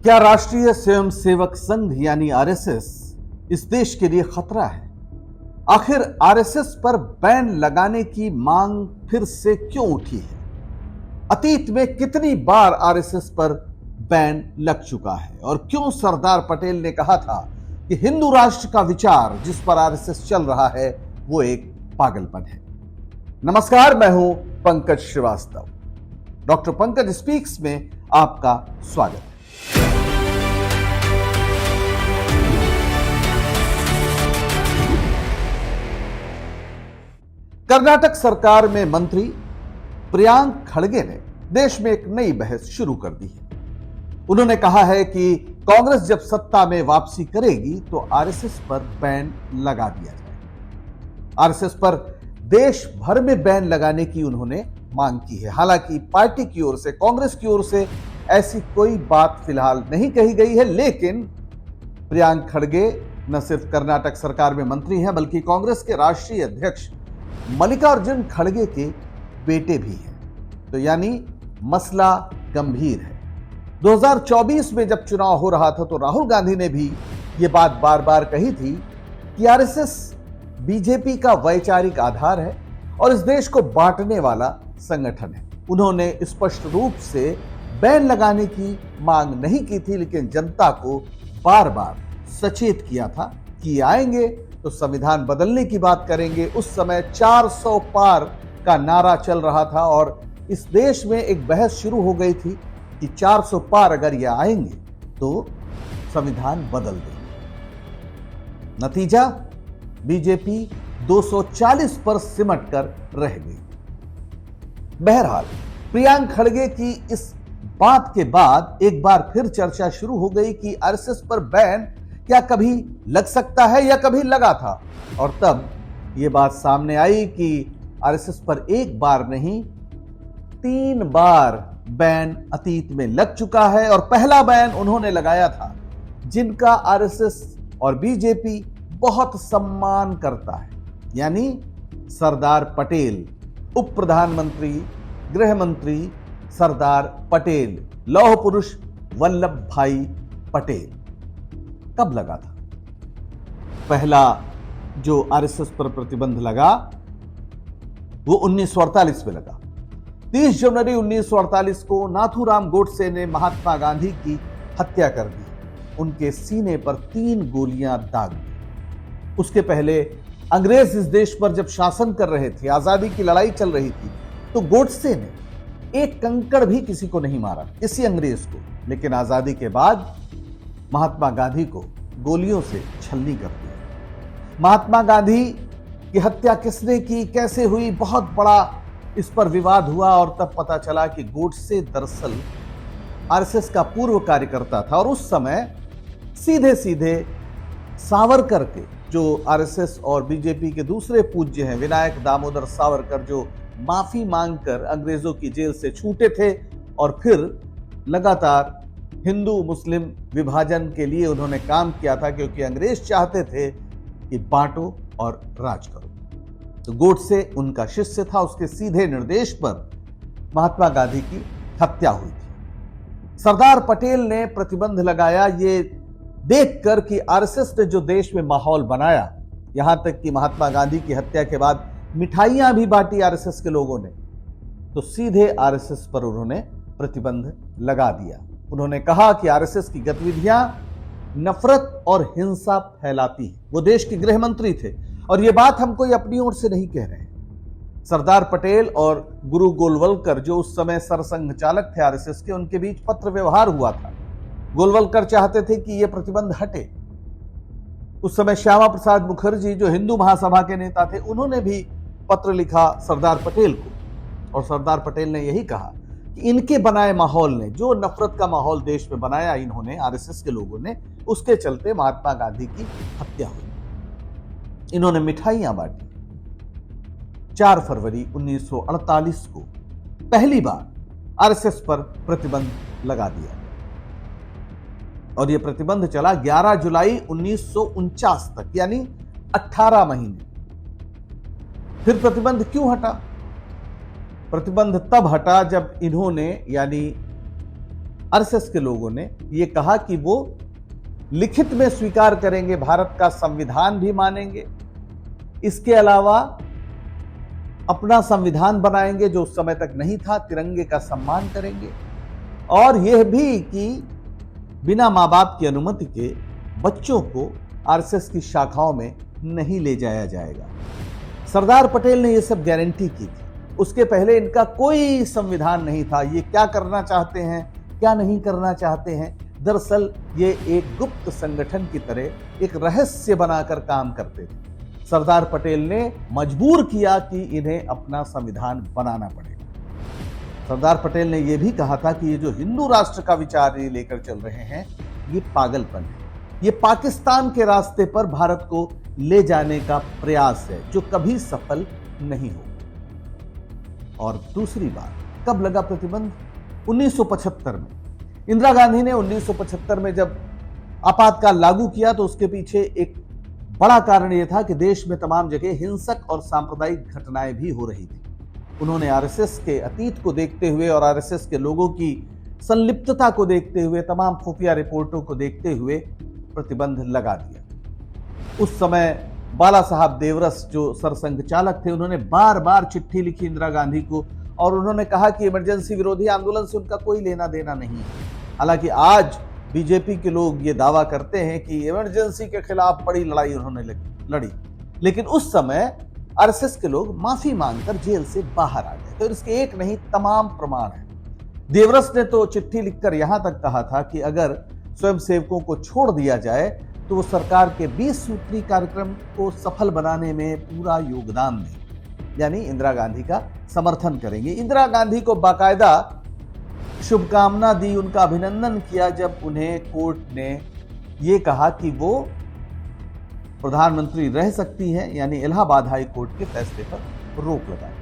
क्या राष्ट्रीय स्वयंसेवक संघ यानी आरएसएस इस देश के लिए खतरा है? आखिर आरएसएस पर बैन लगाने की मांग फिर से क्यों उठी है? अतीत में कितनी बार आरएसएस पर बैन लग चुका है और क्यों सरदार पटेल ने कहा था कि हिंदू राष्ट्र का विचार जिस पर आरएसएस चल रहा है वो एक पागलपन है। नमस्कार, मैं हूं पंकज श्रीवास्तव। डॉक्टर पंकज स्पीक्स में आपका स्वागत है। कर्नाटक सरकार में मंत्री प्रियांक खड़गे ने देश में एक नई बहस शुरू कर दी है। उन्होंने कहा है कि कांग्रेस जब सत्ता में वापसी करेगी तो आरएसएस पर बैन लगा दिया जाएगा। आरएसएस पर देश भर में बैन लगाने की उन्होंने मांग की है। हालांकि पार्टी की ओर से, कांग्रेस की ओर से ऐसी कोई बात फिलहाल नहीं कही गई है, लेकिन प्रियांक खड़गे न सिर्फ कर्नाटक सरकार में मंत्री हैं बल्कि कांग्रेस के राष्ट्रीय अध्यक्ष मल्लिकार्जुन खड़गे के बेटे भी हैं। तो यानी मसला गंभीर है। 2024 में जब चुनाव हो रहा था तो राहुल गांधी ने भी यह बात बार बार कही थी कि आरएसएस बीजेपी का वैचारिक आधार है और इस देश को बांटने वाला संगठन है। उन्होंने स्पष्ट रूप से बैन लगाने की मांग नहीं की थी, लेकिन जनता को बार बार सचेत किया था कि आएंगे तो संविधान बदलने की बात करेंगे। उस समय 400 पार का नारा चल रहा था और इस देश में एक बहस शुरू हो गई थी कि 400 पार अगर ये आएंगे तो संविधान बदल देंगे। नतीजा, बीजेपी 240 पर सिमट कर रह गई। बहरहाल, प्रियांक खड़गे की इस बात के बाद एक बार फिर चर्चा शुरू हो गई कि आरएसएस पर बैन क्या कभी लग सकता है या कभी लगा था, और तब यह बात सामने आई कि आरएसएस पर एक बार नहीं 3 बार बैन अतीत में लग चुका है। और पहला बैन उन्होंने लगाया था जिनका आरएसएस और बीजेपी बहुत सम्मान करता है, यानी सरदार पटेल, उप प्रधानमंत्री, गृह मंत्री सरदार पटेल, लौह पुरुष वल्लभ भाई पटेल। कब लगा था? पहला जो आरएसएस पर प्रतिबंध लगा वो 1948 में लगा। 30 जनवरी 1948 को नाथूराम गोडसे ने महात्मा गांधी की हत्या कर दी। उनके सीने पर 3 गोलियां दाग दी। उसके पहले अंग्रेज इस देश पर जब शासन कर रहे थे, आजादी की लड़ाई चल रही थी, तो गोडसे ने एक कंकड़ भी किसी को नहीं मारा, किसी अंग्रेज को। लेकिन आजादी के बाद महात्मा गांधी को गोलियों से छलनी कर दिया। महात्मा गांधी की हत्या किसने की, कैसे हुई, बहुत बड़ा इस पर विवाद हुआ और तब पता चला कि गोडसे दरअसल आरएसएस का पूर्व कार्यकर्ता था और उस समय सीधे सीधे सावरकर के, जो आरएसएस और बीजेपी के दूसरे पूज्य हैं, विनायक दामोदर सावरकर, जो माफी मांगकर अंग्रेजों की जेल से छूटे थे और फिर लगातार हिंदू मुस्लिम विभाजन के लिए उन्होंने काम किया था, क्योंकि अंग्रेज चाहते थे कि बांटो और राज करो। तो गोडसे उनका शिष्य था। उसके सीधे निर्देश पर महात्मा गांधी की हत्या हुई थी। सरदार पटेल ने प्रतिबंध लगाया ये देखकर कि आरएसएस ने जो देश में माहौल बनाया, यहां तक कि महात्मा गांधी की हत्या के बाद मिठाइयां भी बांटी आरएसएस के लोगों ने, तो सीधे आरएसएस पर उन्होंने प्रतिबंध लगा दिया। उन्होंने कहा कि आरएसएस की गतिविधियां नफरत और हिंसा फैलाती है। वो देश के गृह मंत्री थे और ये बात हम कोई अपनी ओर से नहीं कह रहे हैं। सरदार पटेल और गुरु गोलवलकर, जो उस समय सरसंघ चालक थे आरएसएस के, उनके बीच पत्र व्यवहार हुआ था। गोलवलकर चाहते थे कि यह प्रतिबंध हटे। उस समय श्यामा प्रसाद मुखर्जी, जो हिंदू महासभा के नेता थे, उन्होंने भी पत्र लिखा सरदार पटेल को और सरदार पटेल ने यही कहा कि इनके बनाए माहौल ने, जो नफरत का माहौल देश में बनाया इन्होंने, आरएसएस के लोगों ने, उसके चलते महात्मा गांधी की हत्या हुई। इन्होंने मिठाइयां बांटी। 4 फरवरी 1948 को पहली बार आरएसएस पर प्रतिबंध लगा दिया और यह प्रतिबंध चला 11 जुलाई 1949 तक, यानी 18 महीने। फिर प्रतिबंध क्यों हटा? प्रतिबंध तब हटा जब इन्होंने, यानी आरएसएस के लोगों ने यह कहा कि वो लिखित में स्वीकार करेंगे, भारत का संविधान भी मानेंगे, इसके अलावा अपना संविधान बनाएंगे जो उस समय तक नहीं था, तिरंगे का सम्मान करेंगे, और यह भी कि बिना मां बाप की अनुमति के बच्चों को आरएसएस की शाखाओं में नहीं ले जाया जाएगा। सरदार पटेल ने यह सब गारंटी की थी। उसके पहले इनका कोई संविधान नहीं था। ये क्या करना चाहते हैं, क्या नहीं करना चाहते हैं, दरअसल ये एक गुप्त संगठन की तरह एक रहस्य बनाकर काम करते थे। सरदार पटेल ने मजबूर किया कि इन्हें अपना संविधान बनाना पड़ेगा। सरदार पटेल ने यह भी कहा था कि ये जो हिंदू राष्ट्र का विचार ये लेकर चल रहे हैं, ये पागलपन है, ये पाकिस्तान के रास्ते पर भारत को ले जाने का प्रयास है जो कभी सफल नहीं होगा। और दूसरी बात, कब लगा प्रतिबंध? 1975 में। इंदिरा गांधी ने 1975 में जब आपातकाल लागू किया तो उसके पीछे एक बड़ा कारण यह था कि देश में तमाम जगह हिंसक और सांप्रदायिक घटनाएं भी हो रही थी। उन्होंने आरएसएस के अतीत को देखते हुए और आरएसएस के लोगों की संलिप्तता को देखते हुए, तमाम खुफिया रिपोर्टों को देखते हुए प्रतिबंध लगा दिया। उस समय बाला साहब देवरस जो सरसंघ चालक थे, उन्होंने बार बार चिट्ठी लिखी इंदिरा गांधी को और उन्होंने कहा कि इमरजेंसी विरोधी आंदोलन से उनका कोई लेना देना नहीं है। हालांकि आज बीजेपी के लोग ये दावा करते हैं कि इमरजेंसी के खिलाफ बड़ी लड़ाई उन्होंने लड़ी, लेकिन उस समय आरएसएस के लोग माफी मांगकर जेल से बाहर आ गए। तो इसके एक नहीं, तमाम प्रमाण है। देवरस ने तो चिट्ठी लिखकर यहां तक कहा था कि अगर स्वयंसेवकों को छोड़ दिया जाए तो वो सरकार के 20 सूत्री कार्यक्रम को सफल बनाने में पूरा योगदान देंगे, यानी इंदिरा गांधी का समर्थन करेंगे। इंदिरा गांधी को बाकायदा शुभकामना दी, उनका अभिनंदन किया जब उन्हें कोर्ट ने ये कहा कि वो प्रधानमंत्री रह सकती हैं, यानी इलाहाबाद हाई कोर्ट के फैसले पर रोक लगाई।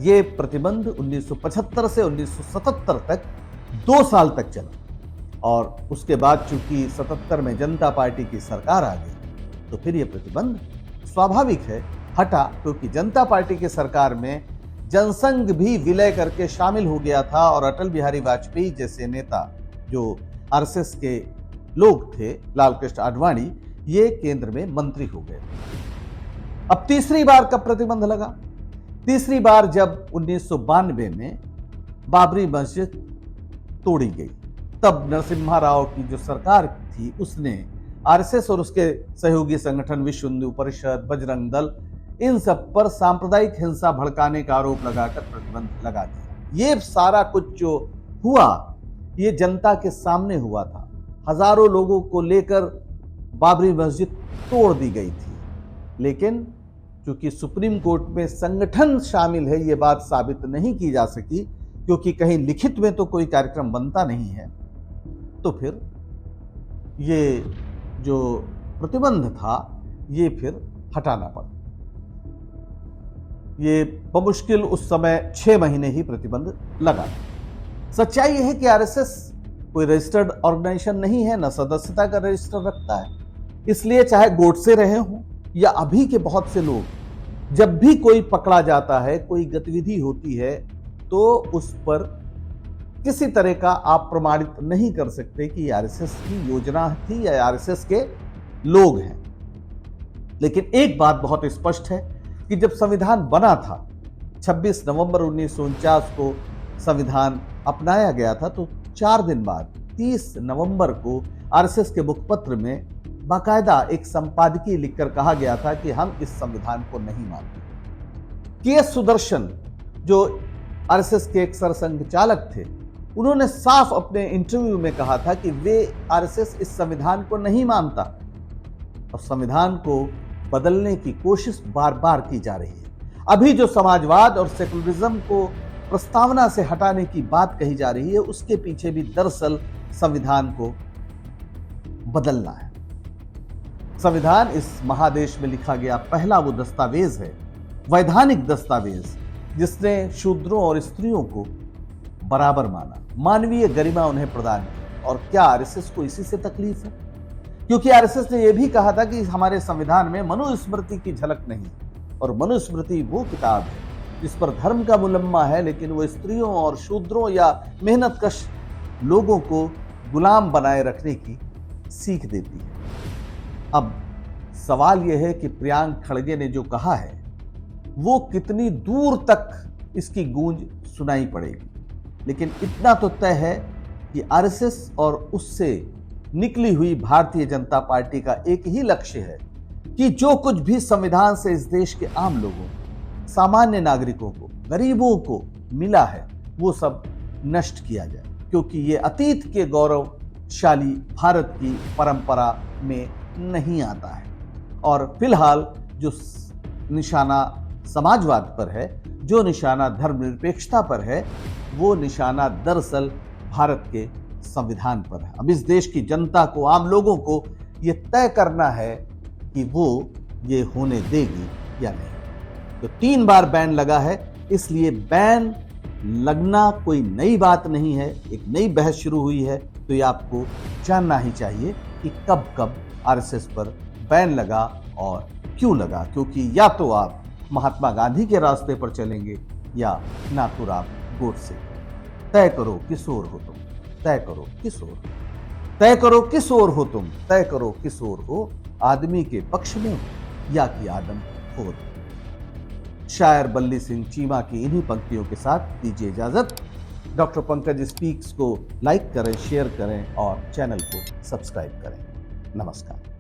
ये प्रतिबंध 1975 से 1977 तक 2 साल तक चला और उसके बाद चूंकि 77 में जनता पार्टी की सरकार आ गई तो फिर यह प्रतिबंध स्वाभाविक है हटा, क्योंकि जनता पार्टी की सरकार में जनसंघ भी विलय करके शामिल हो गया था और अटल बिहारी वाजपेयी जैसे नेता जो आरएसएस के लोग थे, लाल कृष्ण आडवाणी, ये केंद्र में मंत्री हो गए। अब तीसरी बार कब प्रतिबंध लगा? तीसरी बार जब 1992 में बाबरी मस्जिद तोड़ी गई, तब नरसिम्हा राव की जो सरकार थी उसने आरएसएस और उसके सहयोगी संगठन विश्व हिंदू परिषद, बजरंग दल, इन सब पर सांप्रदायिक हिंसा भड़काने का आरोप लगाकर प्रतिबंध लगा दिया। ये सारा कुछ जो हुआ ये जनता के सामने हुआ था। हजारों लोगों को लेकर बाबरी मस्जिद तोड़ दी गई थी, लेकिन चूंकि सुप्रीम कोर्ट में संगठन शामिल है ये बात साबित नहीं की जा सकी, क्योंकि कहीं लिखित में तो कोई कार्यक्रम बनता नहीं है, तो फिर ये जो प्रतिबंध था ये फिर हटाना पड़ा। ये बमुश्किल उस समय 6 महीने ही प्रतिबंध लगा। सच्चाई यह है कि आरएसएस कोई रजिस्टर्ड ऑर्गेनाइजेशन नहीं है, न सदस्यता का रजिस्टर रखता है। इसलिए चाहे गोडसे रहे हों या अभी के बहुत से लोग, जब भी कोई पकड़ा जाता है, कोई गतिविधि होती है, तो उस पर किसी तरह का आप प्रमाणित नहीं कर सकते कि आरएसएस की योजना थी या आरएसएस के लोग हैं। लेकिन एक बात बहुत स्पष्ट है कि जब संविधान बना था, 26 नवंबर 1949 को संविधान अपनाया गया था, तो 4 दिन बाद 30 नवंबर को आरएसएस के मुखपत्र में बाकायदा एक संपादकीय लिखकर कहा गया था कि हम इस संविधान को नहीं मानते। के.एस. सुदर्शन जो आरएसएस के एक सरसंघ चालक थे, उन्होंने साफ अपने इंटरव्यू में कहा था कि वे आरएसएस इस संविधान को नहीं मानता और संविधान को बदलने की कोशिश बार बार की जा रही है। अभी जो समाजवाद और सेकुलरिज्म को प्रस्तावना से हटाने की बात कही जा रही है, उसके पीछे भी दरअसल संविधान को बदलना है। संविधान इस महादेश में लिखा गया पहला वो दस्तावेज है, वैधानिक दस्तावेज, जिसने शूद्रों और स्त्रियों को बराबर माना, मानवीय गरिमा उन्हें प्रदान की। और क्या आरएसएस को इसी से तकलीफ है? क्योंकि आरएसएस ने यह भी कहा था कि हमारे संविधान में मनुस्मृति की झलक नहीं, और मनुस्मृति वो किताब है जिस पर धर्म का मुलम्मा है, लेकिन वो स्त्रियों और शूद्रों या मेहनतकश लोगों को गुलाम बनाए रखने की सीख देती है। अब सवाल यह है कि प्रियांक खड़गे ने जो कहा है वो कितनी दूर तक इसकी गूंज सुनाई पड़ेगी, लेकिन इतना तो तय है कि आरएसएस और उससे निकली हुई भारतीय जनता पार्टी का एक ही लक्ष्य है कि जो कुछ भी संविधान से इस देश के आम लोगों, सामान्य नागरिकों को, गरीबों को मिला है वो सब नष्ट किया जाए, क्योंकि ये अतीत के गौरवशाली भारत की परंपरा में नहीं आता है। और फिलहाल जो निशाना समाजवाद पर है, जो निशाना धर्मनिरपेक्षता पर है, वो निशाना दरअसल भारत के संविधान पर है। अब इस देश की जनता को, आम लोगों को ये तय करना है कि वो ये होने देगी या नहीं। तो 3 बार बैन लगा है, इसलिए बैन लगना कोई नई बात नहीं है, एक नई बहस शुरू हुई है। तो ये आपको जानना ही चाहिए कि कब कब आरएसएस पर बैन लगा और क्यों लगा, क्योंकि या तो आप महात्मा गांधी के रास्ते पर चलेंगे या नाथूराम गोडसे। तय करो किस ओर हो तुम, तय करो किस ओर, तय करो किस ओर हो तुम, तय करो किस ओर हो, आदमी के पक्ष में या कि आदम खोर। शायर बल्ली सिंह चीमा की इन्हीं पंक्तियों के साथ दीजिए इजाजत। डॉक्टर पंकज स्पीक्स को लाइक करें, शेयर करें और चैनल को सब्सक्राइब करें। नमस्कार।